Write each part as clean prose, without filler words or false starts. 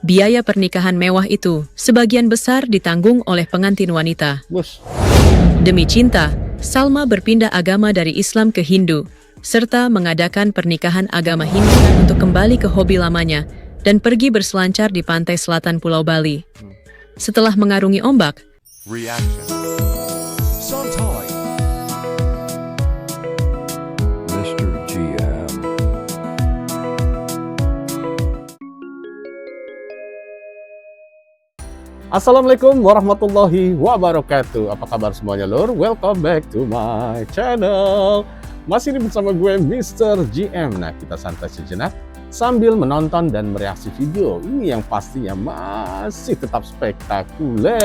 biaya pernikahan mewah itu sebagian besar ditanggung oleh pengantin wanita. Demi cinta, Salma berpindah agama dari Islam ke Hindu, serta mengadakan pernikahan agama Hindu untuk kembali ke hobi lamanya dan pergi berselancar di pantai selatan Pulau Bali. Setelah mengarungi ombak, Reaction. Santai. Mr. GM. Assalamualaikum warahmatullahi wabarakatuh. Apa kabar semuanya lur? Welcome back to my channel. Masih ini bersama gue Mr. GM. Nah, kita santai sejenak sambil menonton dan mereaksi video ini yang pastinya masih tetap spektakuler.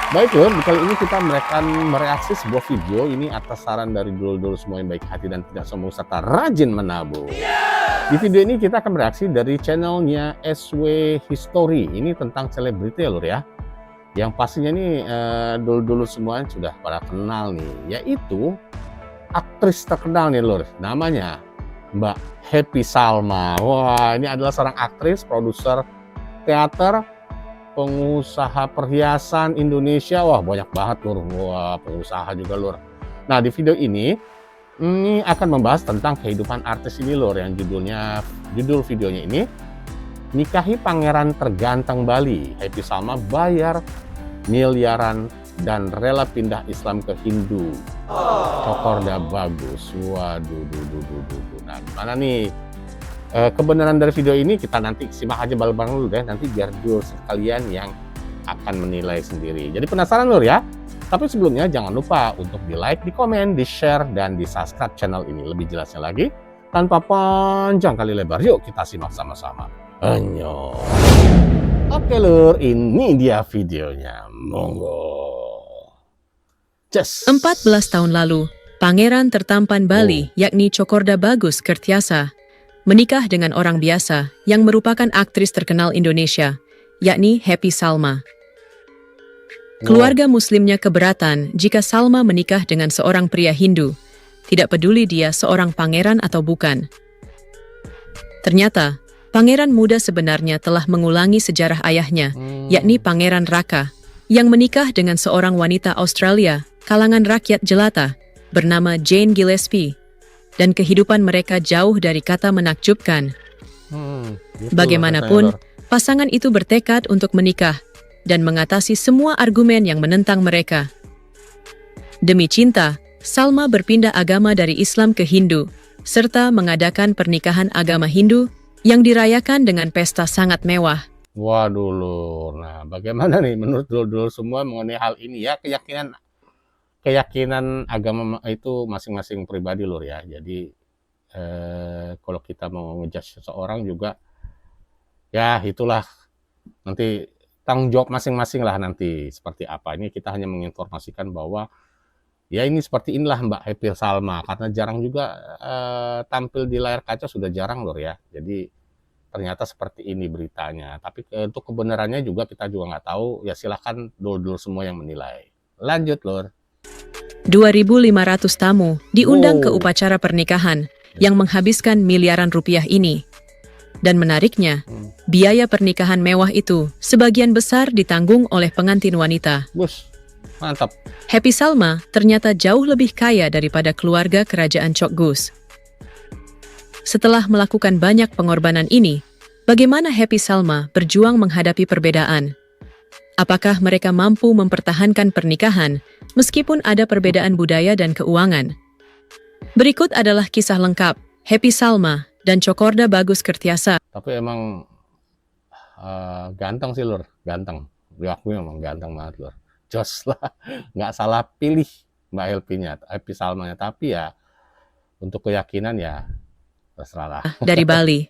Baik lur, kali ini kita akan mereaksi sebuah video ini atas saran dari dulur-dulur semua yang baik hati dan tidak sombong serta rajin menabung. Di video ini kita akan bereaksi dari channelnya SW History. Ini tentang selebriti ya lur ya. Yang pastinya nih dulur-dulur semuanya sudah pada kenal nih. Yaitu aktris terkenal nih lur. Namanya Mbak Happy Salma. Wah, ini adalah seorang aktris, produser teater, pengusaha perhiasan Indonesia. Wah, banyak banget lur. Wah, pengusaha juga lur. Nah, di video ini akan membahas tentang kehidupan artis ini lor, yang judul videonya ini nikahi pangeran terganteng Bali. Happy Salma bayar miliaran dan rela pindah Islam ke Hindu. Cokorda bagus. Waduh, nah gimana nih kebenaran dari video ini? Kita nanti simak aja bareng-bareng dulu deh, nanti biar dulu sekalian yang akan menilai sendiri. Jadi penasaran lor ya? Tapi sebelumnya jangan lupa untuk di like, di komen, di share, dan di subscribe channel ini. Lebih jelasnya lagi, tanpa panjang kali lebar, yuk kita simak sama-sama. Annyeong. Oke lur, ini dia videonya. Monggo. 14 tahun lalu, pangeran tertampan Bali yakni Cokorda Bagus Kertiasa menikah dengan orang biasa yang merupakan aktris terkenal Indonesia, yakni Happy Salma. Keluarga muslimnya keberatan jika Salma menikah dengan seorang pria Hindu, tidak peduli dia seorang pangeran atau bukan. Ternyata, pangeran muda sebenarnya telah mengulangi sejarah ayahnya, yakni Pangeran Raka, yang menikah dengan seorang wanita Australia, kalangan rakyat jelata, bernama Jane Gillespie, dan kehidupan mereka jauh dari kata menakjubkan. Bagaimanapun, pasangan itu bertekad untuk menikah, dan mengatasi semua argumen yang menentang mereka. Demi cinta, Salma berpindah agama dari Islam ke Hindu, serta mengadakan pernikahan agama Hindu yang dirayakan dengan pesta sangat mewah. Waduh lur, nah bagaimana nih menurut dulur-dulur semua mengenai hal ini ya? Keyakinan agama itu masing-masing pribadi lur ya. Jadi kalau kita mau ngejudge seseorang juga, ya itulah nanti tanggung jawab masing-masing lah nanti seperti apa. Ini kita hanya menginformasikan bahwa ya ini seperti inilah Mbak Happy Salma, karena jarang juga tampil di layar kaca, sudah jarang lor ya. Jadi ternyata seperti ini beritanya. Tapi untuk kebenarannya juga kita juga nggak tahu. Ya silahkan dulur-dulur semua yang menilai. Lanjut lor. 2.500 tamu diundang ke upacara pernikahan yang menghabiskan miliaran rupiah ini. Dan menariknya, biaya pernikahan mewah itu sebagian besar ditanggung oleh pengantin wanita. Mantap. Happy Salma ternyata jauh lebih kaya daripada keluarga kerajaan Chok Gus. Setelah melakukan banyak pengorbanan ini, bagaimana Happy Salma berjuang menghadapi perbedaan? Apakah mereka mampu mempertahankan pernikahan meskipun ada perbedaan budaya dan keuangan? Berikut adalah kisah lengkap Happy Salma dan Cokorda Bagus Kertiasa. Tapi emang ganteng sih lur, ganteng. Diakui emang ganteng banget lur. Jos lah, nggak salah pilih Mbak Happy Salmanya. Tapi ya untuk keyakinan ya terserah lah. Dari Bali.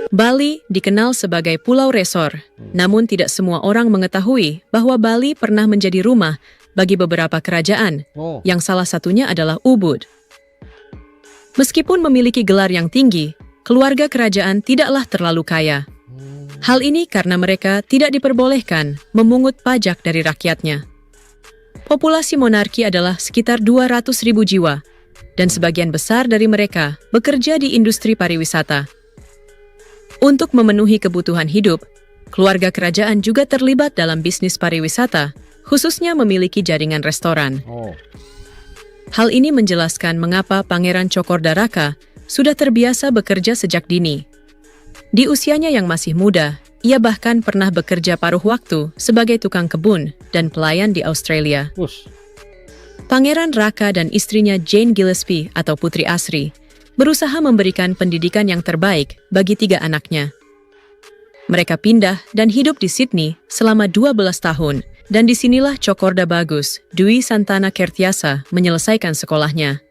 Bali dikenal sebagai pulau resor, namun tidak semua orang mengetahui bahwa Bali pernah menjadi rumah bagi beberapa kerajaan, yang salah satunya adalah Ubud. Meskipun memiliki gelar yang tinggi, keluarga kerajaan tidaklah terlalu kaya. Hal ini karena mereka tidak diperbolehkan memungut pajak dari rakyatnya. Populasi monarki adalah sekitar 200.000 jiwa, dan sebagian besar dari mereka bekerja di industri pariwisata. Untuk memenuhi kebutuhan hidup, keluarga kerajaan juga terlibat dalam bisnis pariwisata, khususnya memiliki jaringan restoran. Oh, Hal ini menjelaskan mengapa Pangeran Chokordaraka sudah terbiasa bekerja sejak dini. Di usianya yang masih muda, ia bahkan pernah bekerja paruh waktu sebagai tukang kebun dan pelayan di Australia. push. Pangeran Raka dan istrinya Jane Gillespie atau Putri Asri berusaha memberikan pendidikan yang terbaik bagi 3 anaknya. Mereka pindah dan hidup di Sydney selama 12 tahun, dan disinilah Chokorda Bagus, Dwi Santana Kertiasa, menyelesaikan sekolahnya.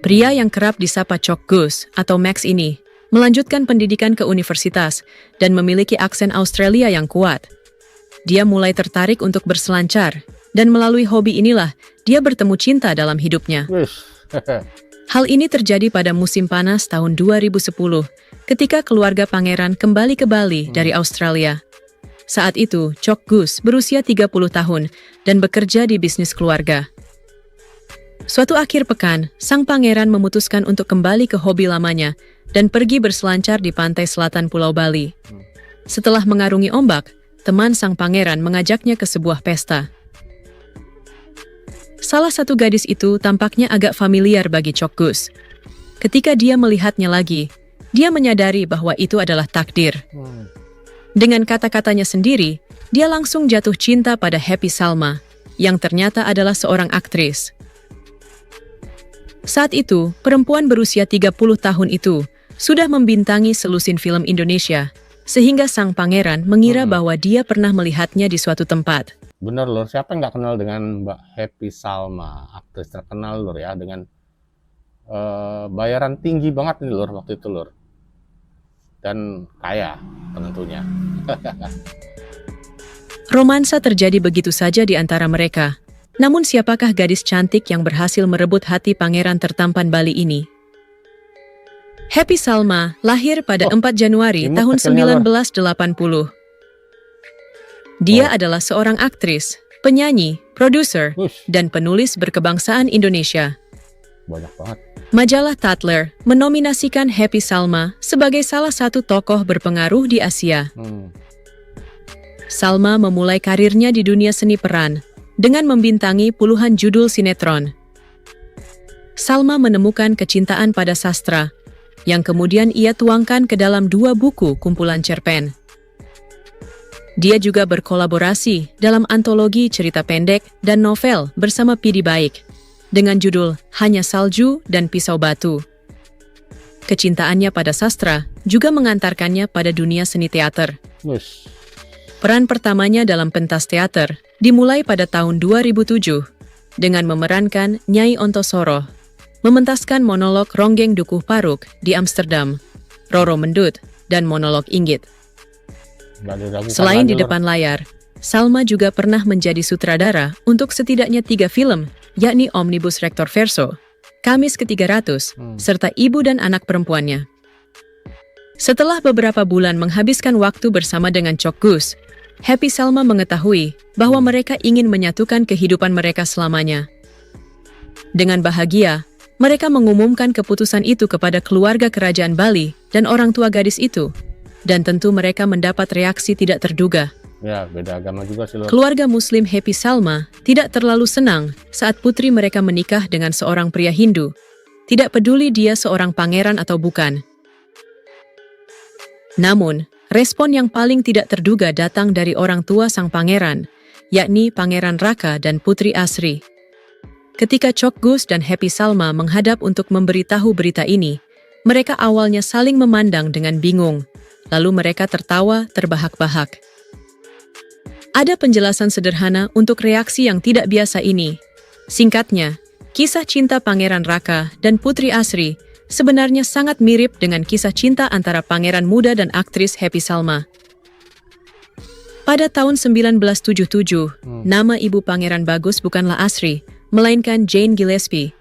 Pria yang kerap disapa Chok Gus atau Max ini melanjutkan pendidikan ke universitas dan memiliki aksen Australia yang kuat. Dia mulai tertarik untuk berselancar, dan melalui hobi inilah dia bertemu cinta dalam hidupnya. Push. Hal ini terjadi pada musim panas tahun 2010, ketika keluarga pangeran kembali ke Bali dari Australia. Saat itu, Chok Gus berusia 30 tahun dan bekerja di bisnis keluarga. Suatu akhir pekan, sang pangeran memutuskan untuk kembali ke hobi lamanya dan pergi berselancar di pantai selatan Pulau Bali. Setelah mengarungi ombak, teman sang pangeran mengajaknya ke sebuah pesta. Salah satu gadis itu tampaknya agak familiar bagi Chok Gus. Ketika dia melihatnya lagi, dia menyadari bahwa itu adalah takdir. Dengan kata-katanya sendiri, dia langsung jatuh cinta pada Happy Salma, yang ternyata adalah seorang aktris. Saat itu, perempuan berusia 30 tahun itu sudah membintangi selusin film Indonesia, sehingga sang pangeran mengira bahwa dia pernah melihatnya di suatu tempat. Bener lor, siapa yang nggak kenal dengan Mbak Happy Salma, aktris terkenal lor ya, dengan bayaran tinggi banget nih lor waktu itu lor, dan kaya tentunya. Romansa terjadi begitu saja di antara mereka. Namun siapakah gadis cantik yang berhasil merebut hati pangeran tertampan Bali ini? Happy Salma lahir pada 4 Januari imut tahun kecilnya, Lor. 1980. Dia adalah seorang aktris, penyanyi, produser, Push. dan penulis berkebangsaan Indonesia. Banyak banget. Majalah Tatler menominasikan Happy Salma sebagai salah satu tokoh berpengaruh di Asia. Salma memulai karirnya di dunia seni peran dengan membintangi puluhan judul sinetron. Salma menemukan kecintaan pada sastra, yang kemudian ia tuangkan ke dalam 2 buku kumpulan cerpen. Dia juga berkolaborasi dalam antologi cerita pendek dan novel bersama Pidi Baik, dengan judul Hanya Salju dan Pisau Batu. Kecintaannya pada sastra juga mengantarkannya pada dunia seni teater. Push. Peran pertamanya dalam pentas teater dimulai pada tahun 2007 dengan memerankan Nyai Ontosoro, mementaskan monolog Ronggeng Dukuh Paruk di Amsterdam, Roro Mendut, dan monolog Inggit. Nggak diragukan Selain lagi, di Lor. depan layar, Salma juga pernah menjadi sutradara untuk setidaknya 3 film, yakni Omnibus Rector Verso, Kamis ke-300, serta Ibu dan Anak Perempuannya. Setelah beberapa bulan menghabiskan waktu bersama dengan Chok Gus, Happy Salma mengetahui bahwa mereka ingin menyatukan kehidupan mereka selamanya. Dengan bahagia, mereka mengumumkan keputusan itu kepada keluarga kerajaan Bali dan orang tua gadis itu, dan tentu mereka mendapat reaksi tidak terduga. Ya, beda agama juga sih Lor. Keluarga Muslim Happy Salma tidak terlalu senang saat putri mereka menikah dengan seorang pria Hindu, tidak peduli dia seorang pangeran atau bukan. Namun, respon yang paling tidak terduga datang dari orang tua sang pangeran, yakni Pangeran Raka dan Putri Asri. Ketika Chok Gus dan Happy Salma menghadap untuk memberitahu berita ini, mereka awalnya saling memandang dengan bingung, lalu mereka tertawa terbahak-bahak. Ada penjelasan sederhana untuk reaksi yang tidak biasa ini. Singkatnya, kisah cinta Pangeran Raka dan Putri Asri sebenarnya sangat mirip dengan kisah cinta antara pangeran muda dan aktris Happy Salma. Pada tahun 1977, nama ibu Pangeran Bagus bukanlah Asri, melainkan Jane Gillespie.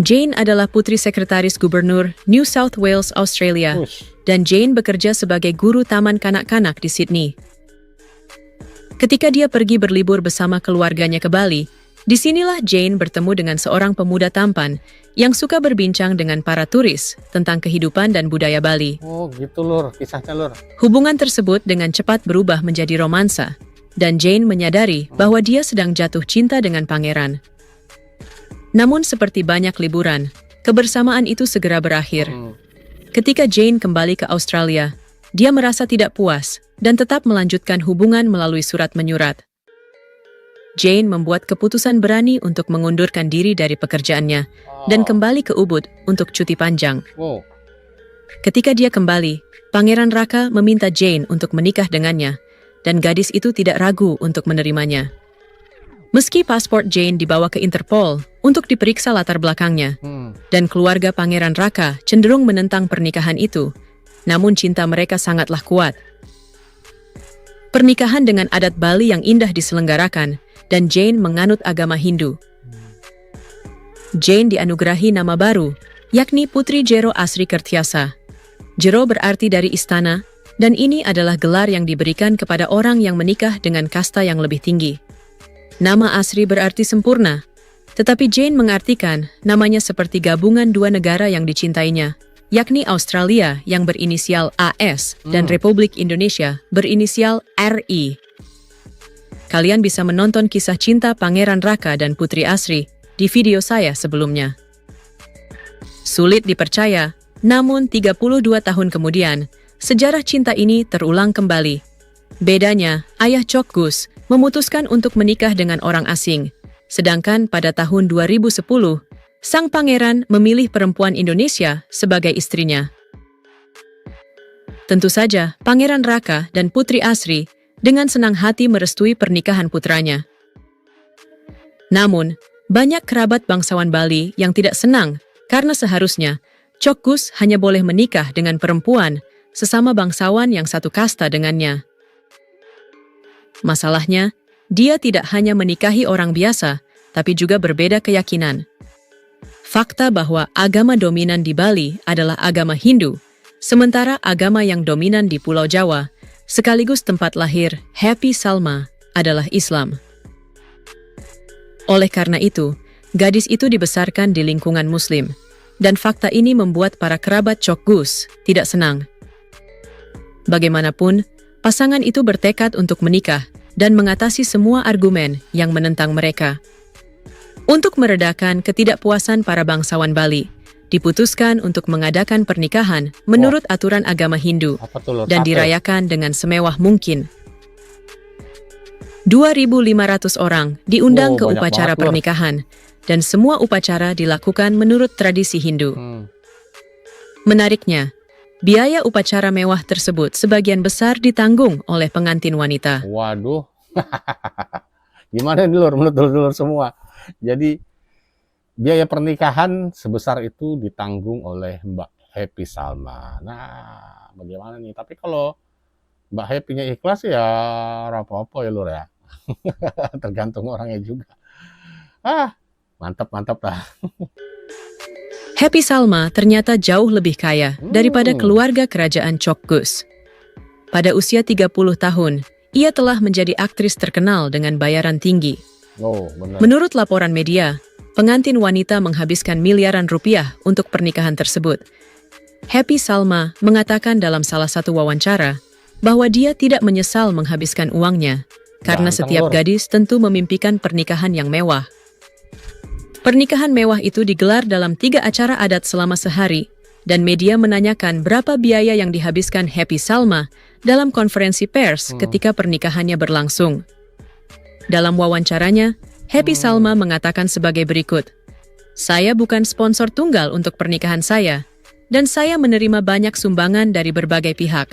Jane adalah putri sekretaris gubernur New South Wales, Australia, Push. dan Jane bekerja sebagai guru taman kanak-kanak di Sydney. Ketika dia pergi berlibur bersama keluarganya ke Bali, Disinilah Jane bertemu dengan seorang pemuda tampan yang suka berbincang dengan para turis tentang kehidupan dan budaya Bali. Oh gitu lur, kisahnya lur. Hubungan tersebut dengan cepat berubah menjadi romansa, dan Jane menyadari bahwa dia sedang jatuh cinta dengan pangeran. Namun seperti banyak liburan, kebersamaan itu segera berakhir. Ketika Jane kembali ke Australia, dia merasa tidak puas dan tetap melanjutkan hubungan melalui surat menyurat. Jane membuat keputusan berani untuk mengundurkan diri dari pekerjaannya dan kembali ke Ubud untuk cuti panjang. Wow. Ketika dia kembali, Pangeran Raka meminta Jane untuk menikah dengannya, dan gadis itu tidak ragu untuk menerimanya. Meski paspor Jane dibawa ke Interpol untuk diperiksa latar belakangnya, dan keluarga Pangeran Raka cenderung menentang pernikahan itu, namun cinta mereka sangatlah kuat. Pernikahan dengan adat Bali yang indah diselenggarakan, dan Jane menganut agama Hindu. Jane dianugerahi nama baru, yakni Putri Jero Asri Kertiasa. Jero berarti dari istana, dan ini adalah gelar yang diberikan kepada orang yang menikah dengan kasta yang lebih tinggi. Nama Asri berarti sempurna, tetapi Jane mengartikan namanya seperti gabungan dua negara yang dicintainya, yakni Australia yang berinisial AS dan Republik Indonesia berinisial RI. Kalian bisa menonton kisah cinta Pangeran Raka dan Putri Asri di video saya sebelumnya. Sulit dipercaya, namun 32 tahun kemudian, sejarah cinta ini terulang kembali. Bedanya, ayah Chok Gus memutuskan untuk menikah dengan orang asing, sedangkan pada tahun 2010, sang pangeran memilih perempuan Indonesia sebagai istrinya. Tentu saja, Pangeran Raka dan Putri Asri dengan senang hati merestui pernikahan putranya. Namun, banyak kerabat bangsawan Bali yang tidak senang karena seharusnya Chok Gus hanya boleh menikah dengan perempuan sesama bangsawan yang satu kasta dengannya. Masalahnya, dia tidak hanya menikahi orang biasa, tapi juga berbeda keyakinan. Fakta bahwa agama dominan di Bali adalah agama Hindu, sementara agama yang dominan di Pulau Jawa sekaligus tempat lahir Happy Salma adalah Islam. Oleh karena itu, gadis itu dibesarkan di lingkungan Muslim, dan fakta ini membuat para kerabat Chok Gus tidak senang. Bagaimanapun, pasangan itu bertekad untuk menikah dan mengatasi semua argumen yang menentang mereka. Untuk meredakan ketidakpuasan para bangsawan Bali, diputuskan untuk mengadakan pernikahan menurut aturan agama Hindu dan dirayakan dengan semewah mungkin. 2.500 orang diundang ke upacara pernikahan, dan semua upacara dilakukan menurut tradisi Hindu. Menariknya, biaya upacara mewah tersebut sebagian besar ditanggung oleh pengantin wanita. Waduh, gimana nih lur, menurut dulur semua? Jadi, biaya pernikahan sebesar itu ditanggung oleh Mbak Happy Salma. Nah, bagaimana nih? Tapi kalau Mbak Happy-nya ikhlas ya apa-apa ya lur ya. Tergantung orangnya juga. Mantap lah. Happy Salma ternyata jauh lebih kaya daripada keluarga kerajaan Chok Gus. Pada usia 30 tahun, ia telah menjadi aktris terkenal dengan bayaran tinggi. Oh, benar. Menurut laporan media, pengantin wanita menghabiskan miliaran rupiah untuk pernikahan tersebut. Happy Salma mengatakan dalam salah satu wawancara bahwa dia tidak menyesal menghabiskan uangnya, karena setiap gadis tentu memimpikan pernikahan yang mewah. Pernikahan mewah itu digelar dalam 3 acara adat selama sehari, dan media menanyakan berapa biaya yang dihabiskan Happy Salma dalam konferensi pers ketika pernikahannya berlangsung. Dalam wawancaranya, Happy Salma mengatakan sebagai berikut, "Saya bukan sponsor tunggal untuk pernikahan saya, dan saya menerima banyak sumbangan dari berbagai pihak.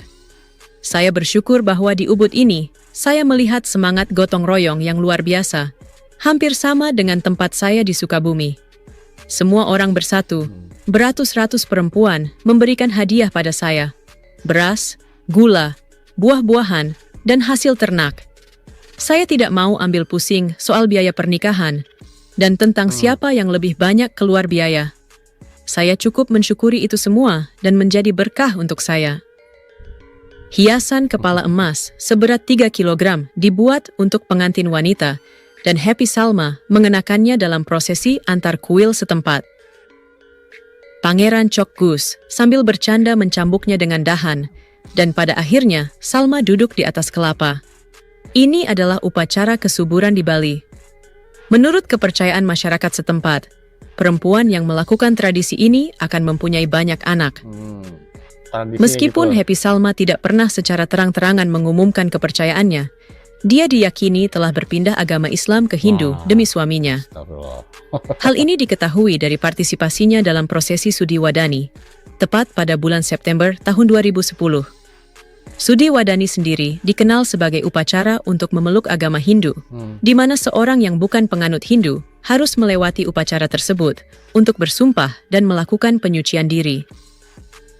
Saya bersyukur bahwa di Ubud ini, saya melihat semangat gotong royong yang luar biasa, hampir sama dengan tempat saya di Sukabumi. Semua orang bersatu, beratus-ratus perempuan memberikan hadiah pada saya, beras, gula, buah-buahan, dan hasil ternak. Saya tidak mau ambil pusing soal biaya pernikahan dan tentang siapa yang lebih banyak keluar biaya. Saya cukup mensyukuri itu semua dan menjadi berkah untuk saya." Hiasan kepala emas seberat 3 kg dibuat untuk pengantin wanita dan Happy Salma mengenakannya dalam prosesi antar kuil setempat. Pangeran Chok Gus sambil bercanda mencambuknya dengan dahan, dan pada akhirnya Salma duduk di atas kelapa. Ini adalah upacara kesuburan di Bali. Menurut kepercayaan masyarakat setempat, perempuan yang melakukan tradisi ini akan mempunyai banyak anak. Tradisinya Meskipun gitu. Happy Salma tidak pernah secara terang-terangan mengumumkan kepercayaannya, dia diyakini telah berpindah agama Islam ke Hindu Wah. demi suaminya. Astagfirullah. Hal ini diketahui dari partisipasinya dalam prosesi Sudi Wadani, tepat pada bulan September tahun 2010. Sudi Wadani sendiri dikenal sebagai upacara untuk memeluk agama Hindu, di mana seorang yang bukan penganut Hindu harus melewati upacara tersebut untuk bersumpah dan melakukan penyucian diri.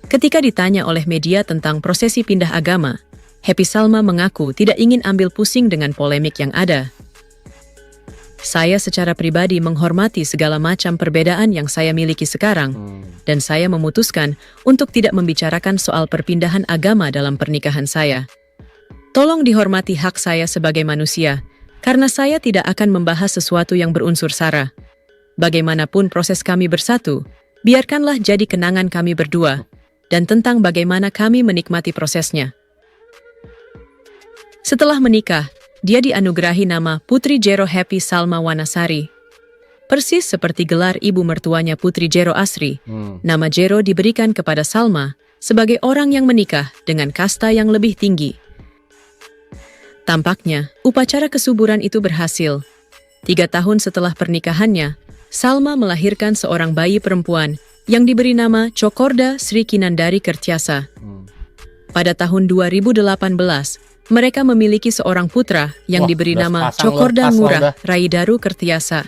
Ketika ditanya oleh media tentang prosesi pindah agama, Happy Salma mengaku tidak ingin ambil pusing dengan polemik yang ada. Saya secara pribadi menghormati segala macam perbedaan yang saya miliki sekarang, dan saya memutuskan untuk tidak membicarakan soal perpindahan agama dalam pernikahan saya. Tolong dihormati hak saya sebagai manusia, karena saya tidak akan membahas sesuatu yang berunsur sara. Bagaimanapun proses kami bersatu, biarkanlah jadi kenangan kami berdua, dan tentang bagaimana kami menikmati prosesnya. Setelah menikah, dia dianugerahi nama Putri Jero Happy Salma Wanasari. Persis seperti gelar ibu mertuanya Putri Jero Asri, nama Jero diberikan kepada Salma sebagai orang yang menikah dengan kasta yang lebih tinggi. Tampaknya, upacara kesuburan itu berhasil. 3 tahun setelah pernikahannya, Salma melahirkan seorang bayi perempuan yang diberi nama Cokorda Sri Kinandari Kertiasa. Pada tahun 2018, mereka memiliki seorang putra yang diberi udah nama sepasang Cokorda lepas Ngurah udah. Raidaru Kertiasa.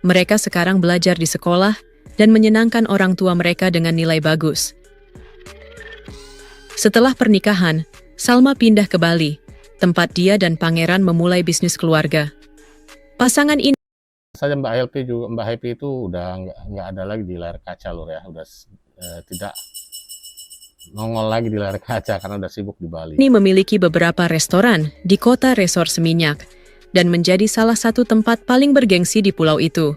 Mereka sekarang belajar di sekolah dan menyenangkan orang tua mereka dengan nilai bagus. Setelah pernikahan, Salma pindah ke Bali, tempat dia dan pangeran memulai bisnis keluarga. Pasangan ini Saja Mbak Happy itu udah nggak ada lagi di layar kaca lur ya, udah tidak nongol lagi di layar kaca karena udah sibuk di Bali. memiliki beberapa restoran di kota Resor Seminyak dan menjadi salah satu tempat paling bergengsi di pulau itu.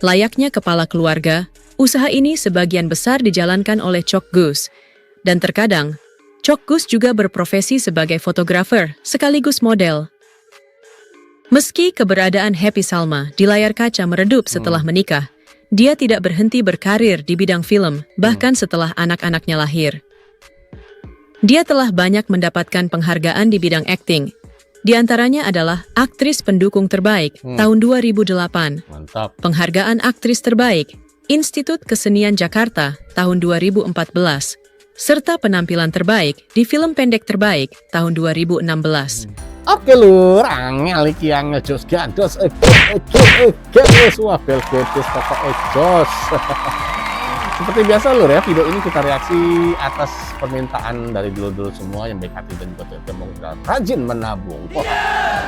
Layaknya kepala keluarga, usaha ini sebagian besar dijalankan oleh Chok Gus, dan terkadang Chok Gus juga berprofesi sebagai fotografer sekaligus model. Meski keberadaan Happy Salma di layar kaca meredup setelah menikah, dia tidak berhenti berkarir di bidang film, bahkan setelah anak-anaknya lahir. Dia telah banyak mendapatkan penghargaan di bidang akting. Di antaranya adalah aktris pendukung terbaik tahun 2008, Mantap. penghargaan aktris terbaik Institut Kesenian Jakarta tahun 2014, serta penampilan terbaik di film pendek terbaik tahun 2016. Oke lur, angel iki yang ngejos gandos, gandos, wah bel godes pokok ejos. Seperti biasa lur ya, video ini kita reaksi atas permintaan dari dulur-dulur semua yang baik hati dan juga rajin menabung. Wah,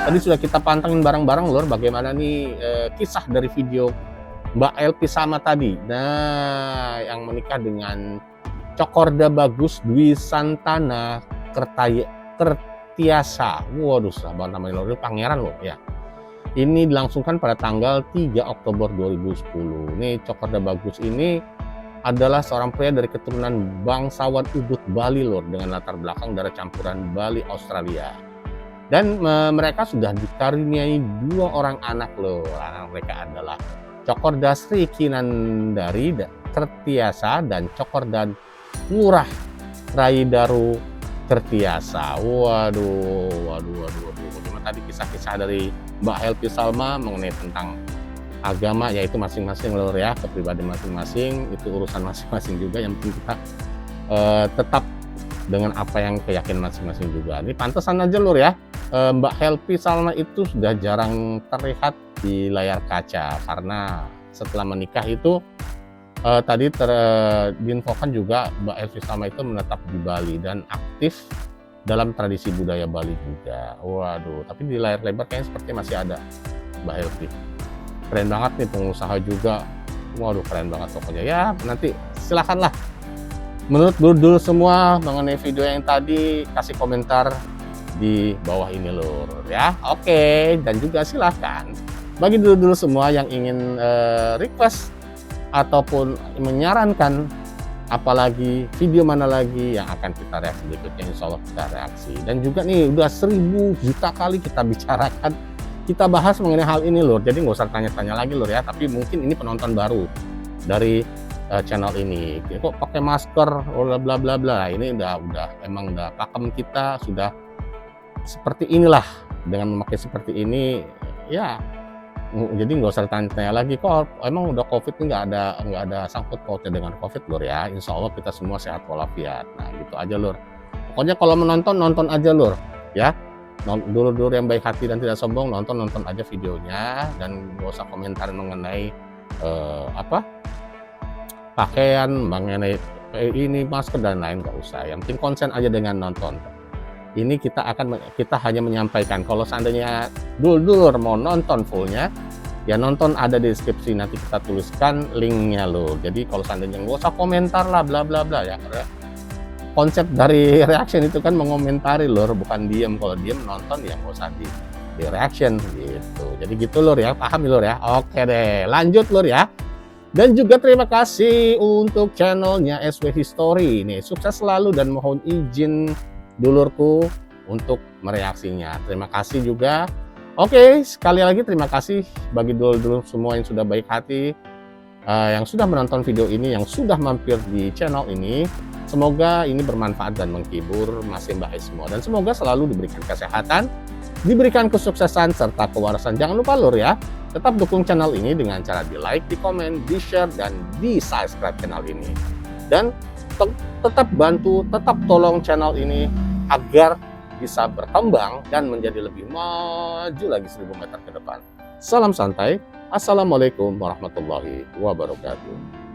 tadi sudah kita pantengin bareng-bareng lur, bagaimana nih kisah dari video Mbak Elpi Salma tadi. Nah, yang menikah dengan Cokorda Bagus Dwi Santana Kertiasa. Waduh, sahabat namanya lor, pangeran loh ya. Ini dilangsungkan pada tanggal 3 Oktober 2010. Nih Cokorda Bagus ini adalah seorang pria dari keturunan bangsawan Ubud Bali lor, dengan latar belakang darah campuran Bali Australia. Dan mereka sudah dikaruniai 2 orang anak lor. Anak mereka adalah Cokorda Sri Kinandari Kertiasa dan Cokorda Ngurah Raidaru Kertiasa. Waduh. Bagaimana tadi kisah-kisah dari Mbak Elpi Salma mengenai tentang agama, yaitu masing-masing lur ya, kepribadian masing-masing, itu urusan masing-masing juga. Yang penting kita tetap dengan apa yang keyakinan masing-masing juga. Ini pantesan aja lur ya, Mbak Elpi Salma itu sudah jarang terlihat di layar kaca karena setelah menikah itu tadi diinfokan juga Mbak Elpi Salma itu menetap di Bali dan aktif dalam tradisi budaya Bali juga. Waduh, tapi di layar lebar kayaknya seperti masih ada Mbak Elpi. Keren banget nih, pengusaha juga. Waduh, keren banget pokoknya. Ya, nanti silakanlah menurut dulur-dulur semua mengenai video yang tadi, kasih komentar di bawah ini Lur ya. Oke, dan juga silahkan bagi dulu semua yang ingin request ataupun menyarankan apalagi video mana lagi yang akan kita reaksi berikutnya, insya Allah kita reaksi. Dan juga nih udah 1000 juta kali kita bicarakan, kita bahas mengenai hal ini Lur, jadi nggak usah tanya-tanya lagi Lur ya. Tapi mungkin ini penonton baru dari channel ini, kok pakai masker bla bla bla bla, ini emang udah pakem kita sudah seperti inilah. Dengan memakai seperti ini ya, jadi nggak usah tanya-tanya lagi, kok emang udah COVID nggak ada sangkut pautnya dengan COVID Lur ya. Insya Allah kita semua sehat walafiat. Nah gitu aja Lur, pokoknya kalau menonton nonton aja Lur ya. Dulur-dulur yang baik hati dan tidak sombong, nonton aja videonya, dan nggak usah komentar mengenai pakaian, mengenai ini masker dan lain, nggak usah. Yang penting konsen aja dengan nonton. Ini kita hanya menyampaikan. Kalau seandainya dulur mau nonton fullnya, ya nonton ada di deskripsi, nanti kita tuliskan linknya Lur. Jadi kalau seandainya nggak usah komentar lah bla bla bla ya. Konsep dari reaction itu kan mengomentari Lur, bukan diem. Kalau diem nonton ya nggak usah di reaction gitu. Jadi gitu Lur ya, paham Lur ya. Oke deh, lanjut Lur ya. Dan juga terima kasih untuk channelnya SW History ini, sukses selalu dan mohon izin dulurku untuk mereaksinya. Terima kasih juga. Oke, sekali lagi terima kasih bagi dulur-dulur semua yang sudah baik hati, yang sudah menonton video ini, yang sudah mampir di channel ini. Semoga ini bermanfaat dan menghibur Mas Mbak semua, dan semoga selalu diberikan kesehatan, diberikan kesuksesan serta kewarasan. Jangan lupa Lur ya, tetap dukung channel ini dengan cara di like, di komen, di share, dan di subscribe channel ini. Dan tetap bantu, tetap tolong channel ini agar bisa berkembang dan menjadi lebih maju lagi 1000 meter ke depan. Salam santai. Assalamualaikum warahmatullahi wabarakatuh.